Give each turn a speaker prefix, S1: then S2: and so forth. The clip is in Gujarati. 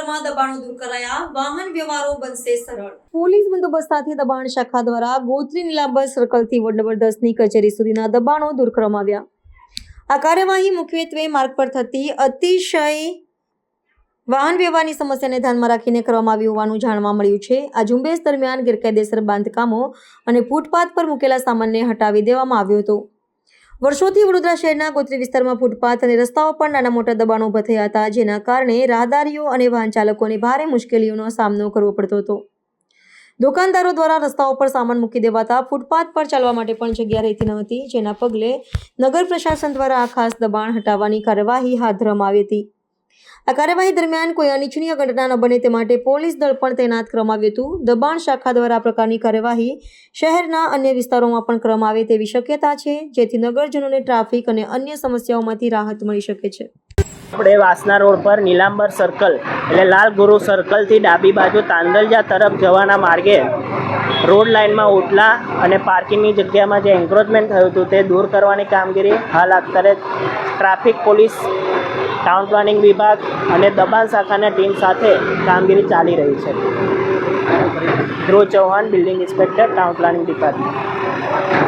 S1: વિસ્તારમાં દબાણો દૂર કરાયા, વાહન વ્યવહારો બનશે સરળ. પોલીસ બંદોબસ્ત સાથે દબાણ શાખા દ્વારા ગોત્રી નીલાંબર સર્કલથી વોર્ડ નંબર 10ની કચેરી સુધીના દબાણો દૂર કરવામાં આવ્યા. આ કાર્યવાહી મુખ્યત્વે માર્ગ પર થતી અતિશય વાહન વ્યવહારની સમસ્યાને ધ્યાનમાં રાખીને કરવામાં આવી હોવાનું જાણવા મળ્યું છે. આ ઝુંબેશ દરમિયાન ગેરકાયદેસર બાંધકામો અને ફૂટપાથ પર મૂકેલા સામાનને હટાવી દેવામાં આવ્યો હતો. વર્ષોથી વડોદરા શહેરના ગોત્રી વિસ્તારમાં ફૂટપાથ અને રસ્તાઓ પર નાના મોટા દબાણો ઊભા થયા હતા, જેના કારણે રાહદારીઓ અને વાહન ચાલકોને ભારે મુશ્કેલીઓનો સામનો કરવો પડતો હતો. દુકાનદારો દ્વારા રસ્તાઓ પર સામાન મૂકી દેવાતા ફૂટપાથ પર ચાલવા માટે પણ જગ્યા રહેતી ન હતી, જેના પગલે નગર પ્રશાસન દ્વારા આ ખાસ દબાણ હટાવવાની કાર્યવાહી હાથ ધરવામાં આવી હતી. આ કાર્યવાહી દરમિયાન કોઈ અનિચ્છનીય ઘટના ન બને તે માટે પોલીસ દળ પણ તૈનાત કરવામાં આવ્યું હતું. દબાણ શાખા દ્વારા આ પ્રકારની કાર્યવાહી શહેરના અન્ય વિસ્તારોમાં પણ કરવામાં આવે તેવી શક્યતા છે, જેથી નગરજનોને ટ્રાફિક અને અન્ય સમસ્યાઓમાંથી રાહત મળી શકે છે.
S2: આપણે વાસના રોડ પર નીલાંબર સર્કલ એટલે લાલ ગુરુ સર્કલથી ડાબી બાજુ તાંદલજા તરફ જવાના માર્ગે રોડ લાઇનમાં ઓટલા અને પાર્કિંગની જગ્યામાં જે એન્ક્રોચમેન્ટ થયું હતું તે દૂર કરવાની કામગીરી હાલ અત્યારે ટ્રાફિક પોલીસ, ટાઉન પ્લાનિંગ વિભાગ અને દબાણ શાખાના ટીમ સાથે કામગીરી ચાલી રહી છે. Dhruv Chauhan, building inspector, town planning department.